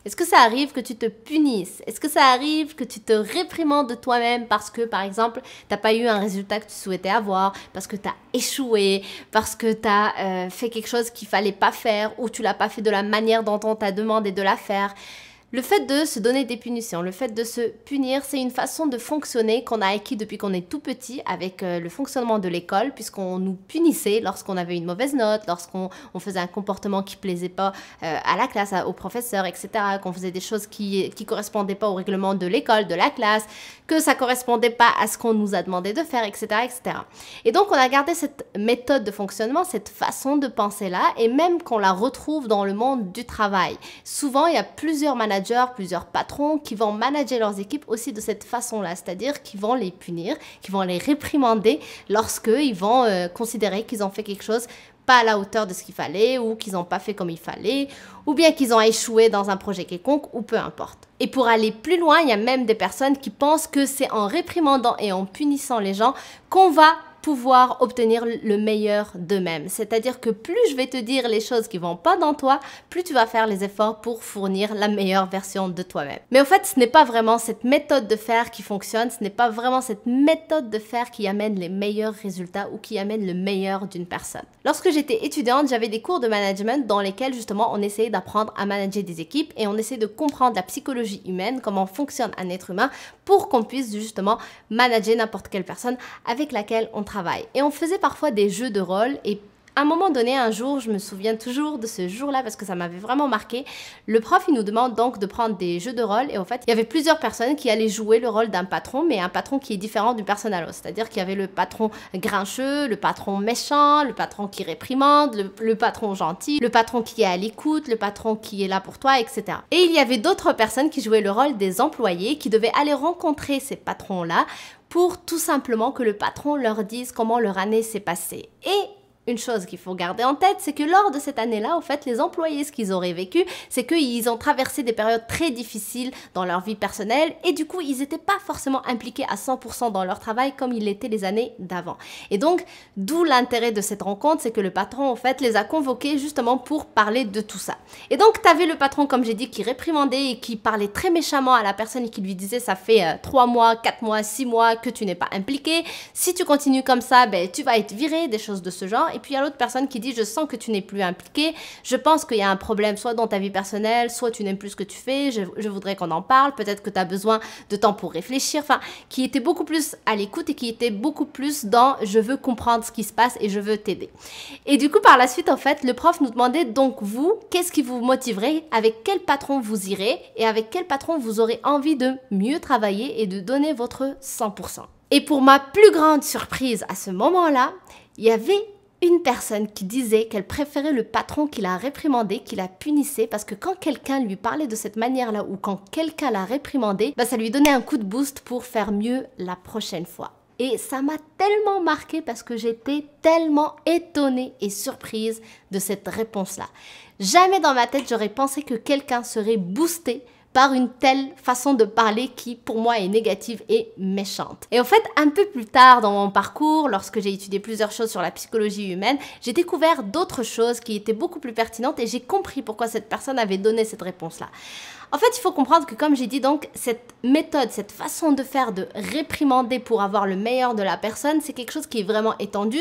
Est-ce que ça arrive que tu te punisses? Est-ce que ça arrive que tu te réprimandes de toi-même parce que, par exemple, t'as pas eu un résultat que tu souhaitais avoir, parce que tu as échoué, parce que tu as fait quelque chose qu'il fallait pas faire ou tu l'as pas fait de la manière dont on t'a demandé de la faire? Le fait de se donner des punitions, le fait de se punir, c'est une façon de fonctionner qu'on a acquis depuis qu'on est tout petit avec le fonctionnement de l'école, puisqu'on nous punissait lorsqu'on avait une mauvaise note, lorsqu'on faisait un comportement qui plaisait pas à la classe, au professeur, etc., qu'on faisait des choses qui correspondaient pas au règlement de l'école, de la classe, que ça correspondait pas à ce qu'on nous a demandé de faire, etc., etc. Et donc, on a gardé cette méthode de fonctionnement, cette façon de penser-là, et même qu'on la retrouve dans le monde du travail. Souvent, il y a plusieurs managers, plusieurs patrons qui vont manager leurs équipes aussi de cette façon-là, c'est-à-dire qu'ils vont les punir, qu'ils vont les réprimander lorsqu'ils vont considérer qu'ils ont fait quelque chose pas à la hauteur de ce qu'il fallait ou qu'ils n'ont pas fait comme il fallait ou bien qu'ils ont échoué dans un projet quelconque ou peu importe. Et pour aller plus loin, il y a même des personnes qui pensent que c'est en réprimandant et en punissant les gens qu'on va pouvoir obtenir le meilleur d'eux-mêmes. C'est-à-dire que plus je vais te dire les choses qui vont pas dans toi, plus tu vas faire les efforts pour fournir la meilleure version de toi-même. Mais en fait, ce n'est pas vraiment cette méthode de faire qui fonctionne, ce n'est pas vraiment cette méthode de faire qui amène les meilleurs résultats ou qui amène le meilleur d'une personne. Lorsque j'étais étudiante, j'avais des cours de management dans lesquels justement on essayait d'apprendre à manager des équipes et on essayait de comprendre la psychologie humaine, comment fonctionne un être humain pour qu'on puisse justement manager n'importe quelle personne avec laquelle on travail. Et on faisait parfois des jeux de rôle et à un moment donné, un jour, je me souviens toujours de ce jour-là parce que ça m'avait vraiment marqué. Le prof, il nous demande donc de prendre des jeux de rôle et en fait, il y avait plusieurs personnes qui allaient jouer le rôle d'un patron, mais un patron qui est différent d'une personne à l'autre. C'est-à-dire qu'il y avait le patron grincheux, le patron méchant, le patron qui réprimande, le patron gentil, le patron qui est à l'écoute, le patron qui est là pour toi, etc. Et il y avait d'autres personnes qui jouaient le rôle des employés qui devaient aller rencontrer ces patrons-là pour tout simplement que le patron leur dise comment leur année s'est passée. Et une chose qu'il faut garder en tête, c'est que lors de cette année-là, en fait, les employés, ce qu'ils auraient vécu, c'est qu'ils ont traversé des périodes très difficiles dans leur vie personnelle et du coup, ils n'étaient pas forcément impliqués à 100% dans leur travail comme ils l'étaient les années d'avant. Et donc, d'où l'intérêt de cette rencontre, c'est que le patron, en fait, les a convoqués justement pour parler de tout ça. Et donc, tu avais le patron, comme j'ai dit, qui réprimandait et qui parlait très méchamment à la personne et qui lui disait « ça fait 3 mois, 4 mois, 6 mois que tu n'es pas impliqué. Si tu continues comme ça, ben, tu vas être viré », des choses de ce genre. Et puis, il y a l'autre personne qui dit « je sens que tu n'es plus impliqué, je pense qu'il y a un problème soit dans ta vie personnelle, soit tu n'aimes plus ce que tu fais, je voudrais qu'on en parle, peut-être que tu as besoin de temps pour réfléchir », enfin, qui était beaucoup plus à l'écoute et qui était beaucoup plus dans « je veux comprendre ce qui se passe et je veux t'aider ». Et du coup, par la suite, en fait, le prof nous demandait donc vous, qu'est-ce qui vous motiverait, avec quel patron vous irez et avec quel patron vous aurez envie de mieux travailler et de donner votre 100%. Et pour ma plus grande surprise à ce moment-là, il y avait une personne qui disait qu'elle préférait le patron qui l'a réprimandé, qui la punissait, parce que quand quelqu'un lui parlait de cette manière-là ou quand quelqu'un l'a réprimandé, bah, ça lui donnait un coup de boost pour faire mieux la prochaine fois. Et ça m'a tellement marqué parce que j'étais tellement étonnée et surprise de cette réponse-là. Jamais dans ma tête, j'aurais pensé que quelqu'un serait boosté par une telle façon de parler qui, pour moi, est négative et méchante. Et en fait, un peu plus tard dans mon parcours, lorsque j'ai étudié plusieurs choses sur la psychologie humaine, j'ai découvert d'autres choses qui étaient beaucoup plus pertinentes et j'ai compris pourquoi cette personne avait donné cette réponse-là. En fait, il faut comprendre que, comme j'ai dit, donc, cette méthode, cette façon de faire, de réprimander pour avoir le meilleur de la personne, c'est quelque chose qui est vraiment étendu,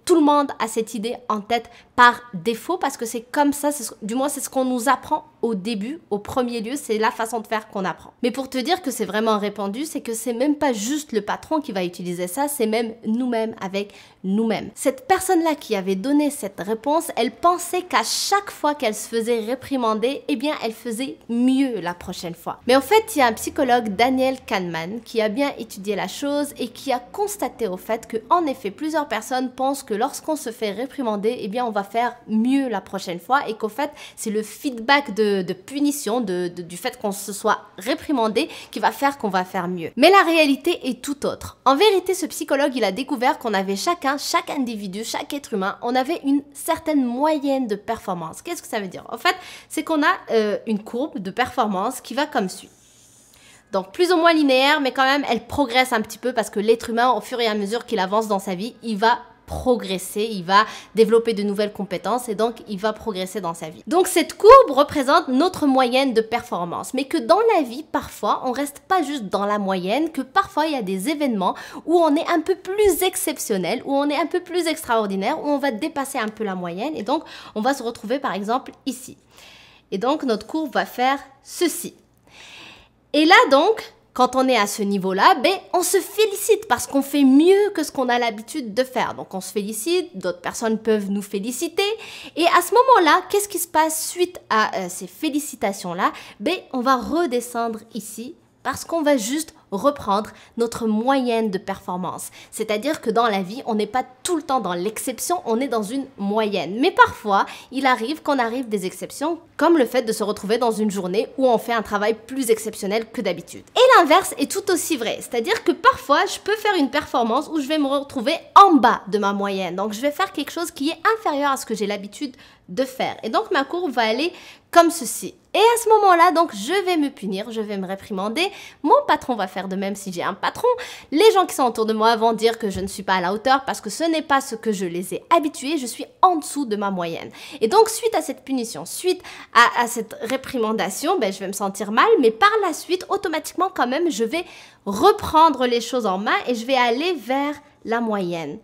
tout le monde a cette idée en tête par défaut parce que c'est comme ça, du moins c'est ce qu'on nous apprend au début, au premier lieu, c'est la façon de faire qu'on apprend. Mais pour te dire que c'est vraiment répandu, c'est que c'est même pas juste le patron qui va utiliser ça, c'est même nous-mêmes avec nous-mêmes. Cette personne-là qui avait donné cette réponse, elle pensait qu'à chaque fois qu'elle se faisait réprimander, eh bien elle faisait mieux la prochaine fois. Mais en fait, il y a un psychologue, Daniel Kahneman, qui a bien étudié la chose et qui a constaté au fait que, en effet, plusieurs personnes pensent que lorsqu'on se fait réprimander, eh bien on va faire mieux la prochaine fois et qu'au fait, c'est le feedback de punition, du fait qu'on se soit réprimandé qui va faire qu'on va faire mieux. Mais la réalité est tout autre. En vérité, ce psychologue, il a découvert qu'on avait chaque individu, chaque être humain, on avait une certaine moyenne de performance. Qu'est-ce que ça veut dire? En fait, c'est qu'on a une courbe de performance qui va comme suit. Donc plus ou moins linéaire, mais quand même, elle progresse un petit peu parce que l'être humain, au fur et à mesure qu'il avance dans sa vie, il va progresser, il va développer de nouvelles compétences et donc il va progresser dans sa vie. Donc cette courbe représente notre moyenne de performance, mais que dans la vie, parfois, on reste pas juste dans la moyenne, que parfois il y a des événements où on est un peu plus exceptionnel, où on est un peu plus extraordinaire, où on va dépasser un peu la moyenne et donc on va se retrouver par exemple ici. Et donc notre courbe va faire ceci. Et là donc, quand on est à ce niveau-là, ben, on se félicite parce qu'on fait mieux que ce qu'on a l'habitude de faire. Donc, on se félicite, d'autres personnes peuvent nous féliciter. Et à ce moment-là, qu'est-ce qui se passe suite à ces félicitations-là? Ben, on va redescendre ici parce qu'on va juste reprendre notre moyenne de performance. C'est-à-dire que dans la vie, on n'est pas tout le temps dans l'exception, on est dans une moyenne. Mais parfois, il arrive qu'on arrive des exceptions, comme le fait de se retrouver dans une journée où on fait un travail plus exceptionnel que d'habitude. Et l'inverse est tout aussi vrai. C'est-à-dire que parfois, je peux faire une performance où je vais me retrouver en bas de ma moyenne. Donc, je vais faire quelque chose qui est inférieur à ce que j'ai l'habitude de faire. Et donc, ma courbe va aller comme ceci. Et à ce moment-là, donc, je vais me punir, je vais me réprimander. Mon patron va faire de même si j'ai un patron. Les gens qui sont autour de moi vont dire que je ne suis pas à la hauteur parce que ce n'est pas ce que je les ai habitués. Je suis en dessous de ma moyenne. Et donc, suite à cette punition, suite à cette réprimandation, ben, je vais me sentir mal. Mais par la suite, automatiquement, quand même, je vais reprendre les choses en main et je vais aller vers la moyenne.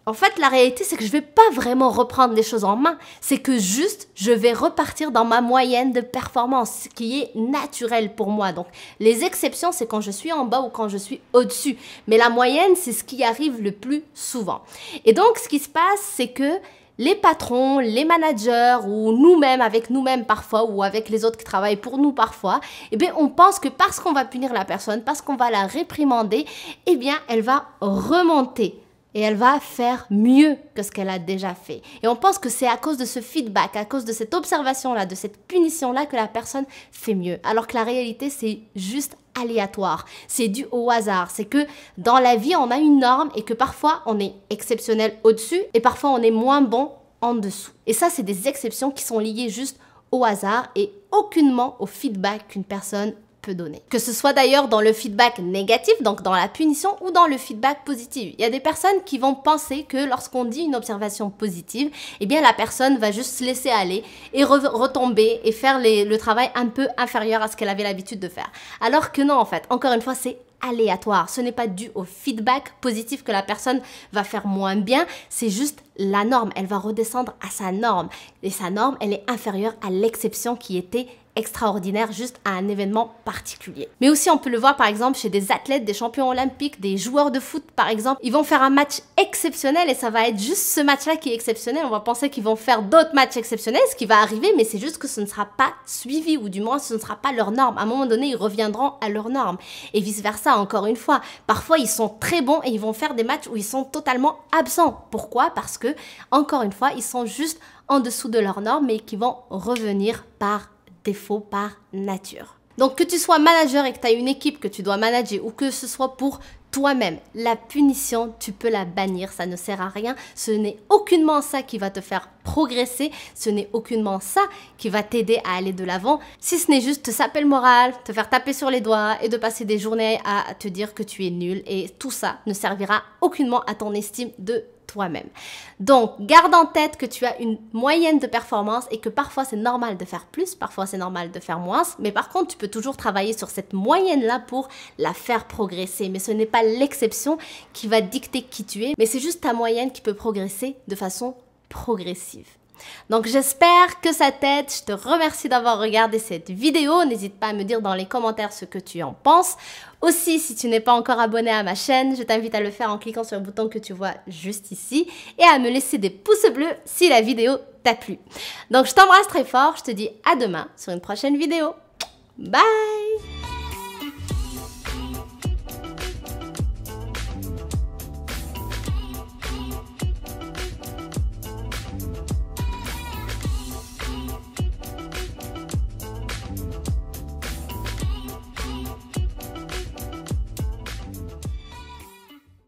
En fait, la réalité, c'est que je vais pas vraiment reprendre les choses en main. C'est que juste, je vais repartir dans ma moyenne de performance, ce qui est naturel pour moi. Donc, les exceptions, c'est quand je suis en bas ou quand je suis au-dessus. Mais la moyenne, c'est ce qui arrive le plus souvent. Et donc, ce qui se passe, c'est que les patrons, les managers ou nous-mêmes, avec nous-mêmes parfois ou avec les autres qui travaillent pour nous parfois, eh bien, on pense que parce qu'on va punir la personne, parce qu'on va la réprimander, eh bien, elle va remonter. Et elle va faire mieux que ce qu'elle a déjà fait. Et on pense que c'est à cause de ce feedback, à cause de cette observation-là, de cette punition-là que la personne fait mieux. Alors que la réalité, c'est juste aléatoire. C'est dû au hasard. C'est que dans la vie, on a une norme et que parfois, on est exceptionnel au-dessus et parfois, on est moins bon en dessous. Et ça, c'est des exceptions qui sont liées juste au hasard et aucunement au feedback qu'une personne peut donner. Que ce soit d'ailleurs dans le feedback négatif, donc dans la punition, ou dans le feedback positif. Il y a des personnes qui vont penser que lorsqu'on dit une observation positive, eh bien la personne va juste se laisser aller et retomber et faire le travail un peu inférieur à ce qu'elle avait l'habitude de faire. Alors que non, en fait, encore une fois, c'est aléatoire. Ce n'est pas dû au feedback positif que la personne va faire moins bien, c'est juste la norme. Elle va redescendre à sa norme. Et sa norme, elle est inférieure à l'exception qui était extraordinaire juste à un événement particulier. Mais aussi on peut le voir par exemple chez des athlètes, des champions olympiques, des joueurs de foot par exemple. Ils vont faire un match exceptionnel et ça va être juste ce match-là qui est exceptionnel. On va penser qu'ils vont faire d'autres matchs exceptionnels, ce qui va arriver, mais c'est juste que ce ne sera pas suivi ou du moins ce ne sera pas leur norme. À un moment donné, ils reviendront à leur norme. Et vice-versa, encore une fois. Parfois, ils sont très bons et ils vont faire des matchs où ils sont totalement absents. Pourquoi? Parce que, encore une fois, ils sont juste en dessous de leur norme et qui vont revenir par défaut, par nature. Donc que tu sois manager et que tu as une équipe que tu dois manager ou que ce soit pour toi-même, la punition, tu peux la bannir, ça ne sert à rien. Ce n'est aucunement ça qui va te faire progresser, ce n'est aucunement ça qui va t'aider à aller de l'avant, si ce n'est juste te saper le moral, te faire taper sur les doigts et de passer des journées à te dire que tu es nul et tout ça ne servira aucunement à ton estime de toi-même. Donc, garde en tête que tu as une moyenne de performance et que parfois c'est normal de faire plus, parfois c'est normal de faire moins, mais par contre, tu peux toujours travailler sur cette moyenne-là pour la faire progresser. Mais ce n'est pas l'exception qui va dicter qui tu es, mais c'est juste ta moyenne qui peut progresser de façon progressive. Donc j'espère que ça t'aide, je te remercie d'avoir regardé cette vidéo, n'hésite pas à me dire dans les commentaires ce que tu en penses. Aussi, si tu n'es pas encore abonné à ma chaîne, je t'invite à le faire en cliquant sur le bouton que tu vois juste ici et à me laisser des pouces bleus si la vidéo t'a plu. Donc je t'embrasse très fort, je te dis à demain sur une prochaine vidéo. Bye!